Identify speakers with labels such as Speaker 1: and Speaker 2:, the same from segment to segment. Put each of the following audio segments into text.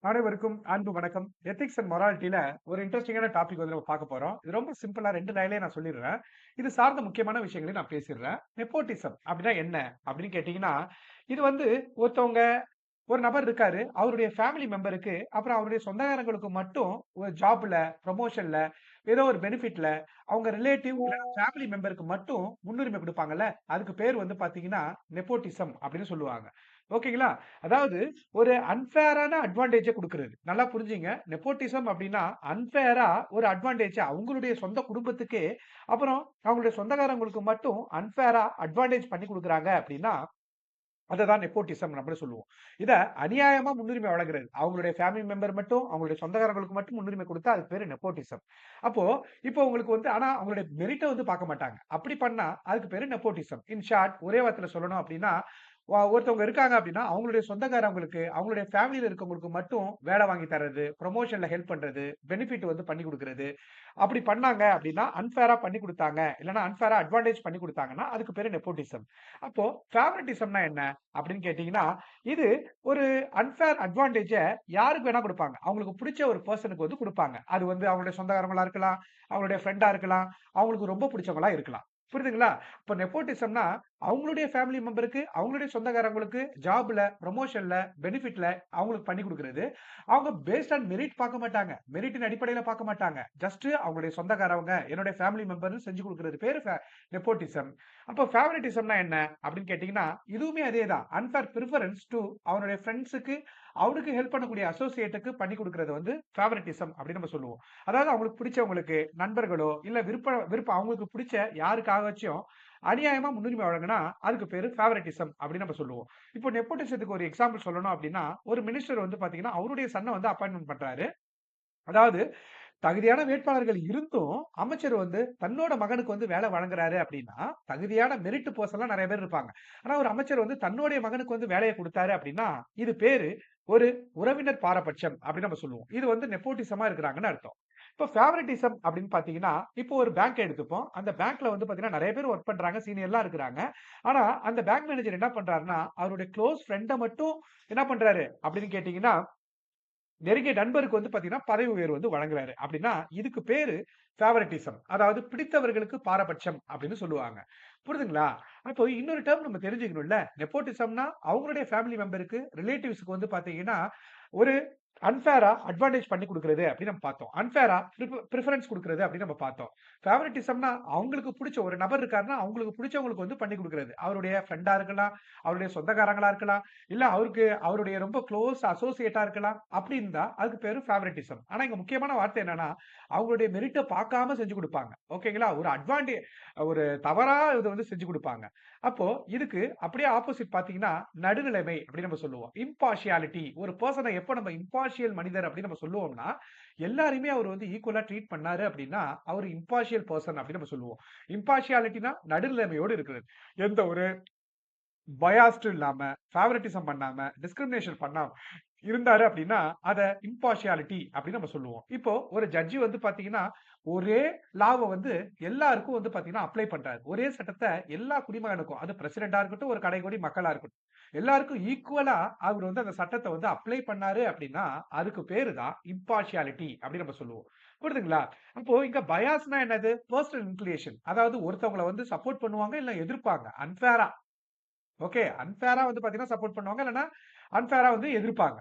Speaker 1: அனைவருக்கும் அன்பு வணக்கம். எத்திக்ஸ் அண்ட் மொராலிட்டில ஒரு இன்ட்ரஸ்டிங்கான டாபிக் வந்து நம்ம பார்க்க போறோம். இது ரொம்ப சிம்பிளா 2 லைன்லயே நான் சொல்லிடுறேன். இது சார்ந்த முக்கியமான விஷயங்களையும் நான் பேசிடுறேன். நெப்போட்டிசம் அப்படின்னா என்ன? அப்படின்னு கேட்டீங்கன்னா, இது வந்து ஒருத்தவங்க ஒரு நபர் இருக்காரு. அவருடைய ஃபேமிலி மெம்பருக்கு, அப்புறம் அவருடைய சொந்தக்காரங்களுக்கு மட்டும் ஒரு ஜாப்ல, ப்ரமோஷன்ல, ஏதோ ஒரு பெனிஃபிட்ல அவங்க ரிலேட்டிவ் இல்ல ஃபேமிலி மெம்பருக்கு மட்டும் முன்னுரிமை குடுப்பாங்கல்ல, அதுக்கு பேர் வந்து பார்த்தீங்கன்னா, நெப்போட்டிசம் அப்படின்னு சொல்லுவாங்க. ஓகேங்களா? அதாவது ஒரு அன்ஃபேரான அட்வான்டேஜ குடுக்குறது. நல்லா புரிஞ்சுங்க. நெப்போட்டிசம் அப்டின்னா, அன்ஃபேரா ஒரு அட்வான்டேஜ அவங்களுடைய சொந்த குடும்பத்துக்கே, அப்புறம் அவங்களுடைய சொந்தக்காரங்களுக்கு மட்டும் அன்ஃபேரா அட்வான்டேஜ் பண்ணி குடுக்குறாங்க அப்டின்னா, அததான் நெப்போட்டிசம் நம்மளே சொல்லுவோம். இத அநியாயமா முன்னுரிமை வழங்குறது. அவங்களுடைய ஃபேமிலி மெம்பர் மட்டும், அவங்களுடைய சொந்தக்காரங்களுக்கு மட்டும் முன்னுரிமை குடுத்தா அதுக்கு பேரு நெப்போட்டிசம். அப்போ இப்போ உங்களுக்கு வந்து ஆனா அவங்களுடைய மெரிட்ட வந்து பார்க்க மாட்டாங்க. அப்படி பண்ணா அதுக்கு பேரு நெப்போட்டிசம். இன் ஷார்ட் ஒரே வார்த்தையில சொல்லணும் அப்டின்னா, ஒருத்தவங்க இருக்காங்க அப்டின்னா, அவங்களுடைய சொந்தக்காரவங்களுக்கு, அவங்களுடைய ஃபேமிலில இருக்கவங்களுக்கு மட்டும் வேல வாங்கி தர்றது, புரமோஷன்ல ஹெல்ப் பண்றது, பெனிஃபிட் வந்து பண்ணி குடுக்குறது. அப்படி பண்ணாங்க அப்டின்னா, அன்ஃபேரா பண்ணி குடுத்தாங்க. இல்லன்னா அன்ஃபேரா அட்வான்டேஜ் பண்ணி குடுத்தாங்கன்னா, அதுக்கு பேரு நெப்போட்டிசம். அப்போ ஃபேவரட்டிசம்னா என்ன? அப்படின்னு கேட்டீங்கன்னா, இது ஒரு அன்ஃபேர் அட்வான்டேஜ யாருக்கு வேணா குடுப்பாங்க. அவங்களுக்கு புடிச்ச ஒரு பெர்சனுக்கு வந்து குடுப்பாங்க. அது வந்து அவங்களுடைய சொந்தக்காரங்களா இருக்கலாம், அவங்களுடைய ஃப்ரெண்டா இருக்கலாம், அவங்களுக்கு ரொம்ப புடிச்சவங்களா இருக்கலாம். புரியுதுங்களா? இப்ப நெப்போட்டிசம்னா, அவங்களுடைய ஃபேமிலி மெம்பருக்கு, அவங்களுடைய சொந்தக்காரங்களுக்கு ஜாப்ல, புரமோஷன்ல, பெனிஃபிட்ல அவங்களுக்கு பண்ணி குடுக்குறது. அவங்க பேஸ்ட் ஆன் மெரிட் பார்க்க மாட்டாங்க. மெரிட்டின் அடிப்படையில பார்க்க மாட்டாங்க. ஜஸ்ட் அவங்களுடைய சொந்தக்காரவங்க, என்னுடைய ஃபேமிலி மெம்பர்ன்னு செஞ்சு குடுக்குறது பேரு நெப்போட்டிசம். அப்போ ஃபேவரட்டிசம்னா என்ன? அப்படின்னு கேட்டீங்கன்னா, இதுவுமே அதேதான். அன்ஃபேர் பிரிஃபரன்ஸ் டூ அவனுடைய ஃபிரெண்ட்ஸுக்கு, அவனுக்கு ஹெல்ப் பண்ணக்கூடிய அசோசியேட்டுக்கு பண்ணி குடுக்குறது வந்து ஃபேவரட்டிசம் அப்படின்னு நம்ம சொல்லுவோம். அதாவது அவங்களுக்கு பிடிச்சவங்களுக்கு, நண்பர்களோ, இல்ல விருப்பம் அவங்களுக்கு பிடிச்ச யாருக்காகச்சும் அநியாயமா முன்னுரிமை வழங்குனா, அதுக்கு பேரு ஃபேவரட்டிசம் அப்படின்னு நம்ம சொல்லுவோம். இப்போ நெப்போட்டிசத்துக்கு ஒரு எக்ஸாம்பிள் சொல்லணும் அப்படின்னா, ஒரு மினிஸ்டர் வந்து பாத்தீங்கன்னா, அவருடைய சன்ன வந்து அப்பாயின்ட்மென்ட் பண்றாரு. அதாவது தகுதியான வேட்பாளர்கள் இருந்தும், அமைச்சர் வந்து தன்னோட மகனுக்கு வந்து வேலை வழங்குறாரு அப்படின்னா, தகுதியான மெரிட் பெர்சன்லாம் நெறைய பேர் இருப்பாங்க. ஆனா ஒரு அமைச்சர் வந்து தன்னுடைய மகனுக்கு வந்து வேலைய குடுத்தாரு அப்படின்னா, இது பேரு ஒரு உறவினர் பாரபட்சம் அப்படின்னு நம்ம சொல்லுவோம். இது வந்து நெப்போட்டிசமா இருக்கிறாங்கன்னு அர்த்தம். இப்போ ஃபேவரட்டிசம் அப்படின்னு பார்த்தீங்கன்னா, இப்போ ஒரு பேங்க் எடுத்துப்போம். அந்த பேங்க்ல வந்து பார்த்தீங்கன்னா, நெறைய பேர் வொர்க் பண்றாங்க. சீனியர்லாம் இருக்கிறாங்க. ஆனா அந்த பேங்க் மேனேஜர் என்ன பண்றாருன்னா, அவருடைய குளோஸ் ஃப்ரெண்ட மட்டும் என்ன பண்றாரு அப்படின்னு கேட்டீங்கன்னா, நெருங்கிய நண்பருக்கு வந்து பாத்தீங்கன்னா, பதவி உயர்வு வந்து வழங்குறாரு. அப்படின்னா, இதுக்கு பேரு ஃபேவரட்டிசம். அதாவது பிடித்தவர்களுக்கு பாரபட்சம் அப்படின்னு சொல்லுவாங்க. புரியுதுங்களா? அப்போ இன்னொரு டெர்ம் நம்ம தெரிஞ்சுக்கணும்ல. நெப்போட்டிசம்னா அவங்களுடைய ஃபேமிலி மெம்பருக்கு, ரிலேட்டிவ்ஸ்க்கு வந்து பாத்தீங்கன்னா, ஒரு அன்ஃபேரா அட்வான்டேஜ் பண்ணி குடுக்குறது அப்படின்னு நம்ம பார்த்தோம். அன்ஃபேரா பிரிஃபரன்ஸ் குடுக்குறது அப்படின்னு நம்ம பார்த்தோம். ஃபேவரட்டிசம்னா அவங்களுக்கு புடிச்ச ஒரு நபர் இருக்காருன்னா, அவங்களுக்கு புடிச்சவங்களுக்கு வந்து பண்ணி குடுக்குறது. அவருடைய ஃப்ரெண்டா இருக்கலாம், அவருடைய சொந்தக்காரங்களா இருக்கலாம், இல்ல அவருக்கு அவருடைய ரொம்ப க்ளோஸ் அசோசியேட்டா இருக்கலாம். அப்படி இருந்தா அதுக்கு பேரு ஃபேவரட்டிசம். ஆனா இங்க முக்கியமான வார்த்தை என்னன்னா, அவங்களுடைய மெரிட்ட பார்க்காம செஞ்சு குடுப்பாங்க. ஓகேங்களா? ஒரு தவறா இத வந்து செஞ்சு குடுப்பாங்க. அப்போ இதுக்கு அப்படியே ஆப்போசிட் பார்த்தீங்கன்னா, நடுநிலைமை அப்படின்னு நம்ம சொல்லுவோம். இம்பார்ஷியாலிட்டி ஒரு பெர்சன எப்ப நம்ம இம்பார்ஷியல் மனிதர் அப்படின்னு நம்ம சொல்லுவோம்னா, எல்லாரையுமே அவர் வந்து ஈக்குவலா ட்ரீட் பண்ணாரு அப்படின்னா, அவரு இம்பார்ஷியல் பெர்சன் அப்படின்னு நம்ம சொல்லுவோம். இம்பார்ஷியாலிட்டினா நடுநிலைமையோடு இருக்கிறது. எந்த ஒரு பயாஸ்டும் இல்லாம, ஃபேவரட்டிசம் பண்ணாம, டிஸ்கிரிமினேஷன் பண்ணாம இருந்தாரு அப்படின்னா, அத இம்பார்ஷியாலிட்டி அப்படின்னு நம்ம சொல்லுவோம். இப்போ ஒரு ஜட்ஜ் வந்து பாத்தீங்கன்னா, ஒரே லாவ வந்து எல்லாருக்கும் வந்து பாத்தீங்கன்னா அப்ளை பண்றாரு. ஒரே சட்டத்த எல்லா குடிமகனுக்கும், அது பிரசிடென்ட்டா இருக்கட்டும், ஒரு கடைக்கோடி மக்களா இருக்கட்டும். எல்லாருக்கும் ஈக்குவலா அவர் வந்து அந்த சட்டத்த வந்து அப்ளை பண்ணாரு அப்படின்னா, அதுக்கு பேரு தான் இம்பார்ஷியாலிட்டி அப்படின்னு நம்ம சொல்லுவோம். புரியுதுங்களா? அப்போ இங்க பயாஸ்னா என்னது? Personal inclination. அதாவது ஒருத்தவங்கள வந்து சப்போர்ட் பண்ணுவாங்க, இல்ல எதிர்ப்பாங்க. அன்ஃபேரா ஓகே. அன்ஃபேரா வந்து பாத்தீங்கன்னா சப்போர்ட் பண்ணுவாங்க. இல்லன்னா அன்ஃபேரா வந்து எதிர்ப்பாங்க.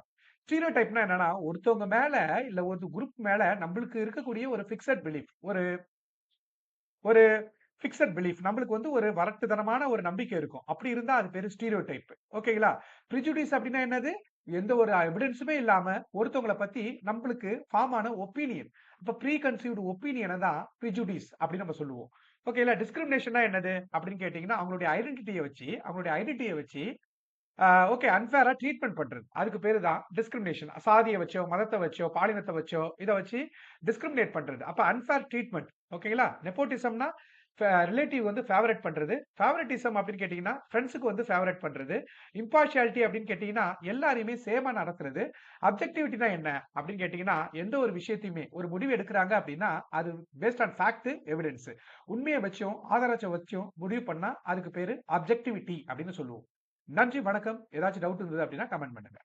Speaker 1: ஸ்டீரியோடைப்னா என்னன்னா, ஒருத்தவங்க மேல இல்ல ஒரு குரூப் மேல நம்பளுக்கு இருக்கக்கூடிய ஒரு பிக்ஸட் பிலீஃப். ஒரு ஒரு பிக்ஸட் பிலீஃப். நம்மளுக்கு வந்து ஒரு வரட்டுத்தனமான ஒரு நம்பிக்கை இருக்கும். அப்படி இருந்தா அது பேரு ஸ்டீரியோடைப். ஓகேங்களா? பிரெஜுடிஸ் அப்படின்னா என்னது? எந்த ஒரு எவிடன்ஸுமே இல்லாம ஒருத்தவங்கள பத்தி நம்பளுக்கு ஃபார்ம் ஆன ஒப்பீனியன். அப்ப ப்ரீ கன்சீவ்ட் ஒப்பீனியன தான் பிரெஜுடிஸ் அப்படின்னு நம்ம சொல்லுவோம். ஓகேங்களா? டிஸ்கிரிமினேஷன்னா என்னது? அப்படின்னு கேட்டீங்கன்னா, அவங்களுடைய ஐடென்டிட்டிய வச்சு ஓகே. அன்ஃபேரா ட்ரீட்மெண்ட் பண்றது. அதுக்கு பேரு தான் டிஸ்கிரிமினேஷன். சாதிய வச்சோ, மதத்த வச்சோ, பாலினத்த வச்சோ, இத வச்சு டிஸ்கிரிமினேட் பண்றது. அப்ப அன்ஃபேர் ட்ரீட்மெண்ட். ஓகேங்களா? நெப்போட்டிசம்னா ரிலேட்டிவ் வந்து ஃபேவரைட் பண்றது. ஃபேவரட்டிசம் அப்படின்னு கேட்டீங்கன்னா, ஃபிரெண்ட்ஸ்க்கு வந்து ஃபேவரைட் பண்றது. இம்பார்ஷியாலிட்டி அப்படின்னு கேட்டீங்கன்னா, எல்லாரையுமே சேமா நடத்துறது. அப்ஜெக்டிவிட்டினா என்ன? அப்படின்னு கேட்டீங்கன்னா, எந்த ஒரு விஷயத்தையுமே ஒரு முடிவு எடுக்குறாங்க அப்படின்னா, அது பேஸ்ட் ஆன் ஃபேக்ட், எவிடன்ஸ். உண்மைய வச்சும், ஆதாரத்த வச்சும் முடிவு பண்ணா, அதுக்கு பேரு அப்ஜெக்டிவிட்டி அப்படின்னு சொல்லுவோம். நன்றி, வணக்கம். ஏதாச்சும் டவுட் இருந்தது அப்படின்னா கமெண்ட் பண்ணுங்க.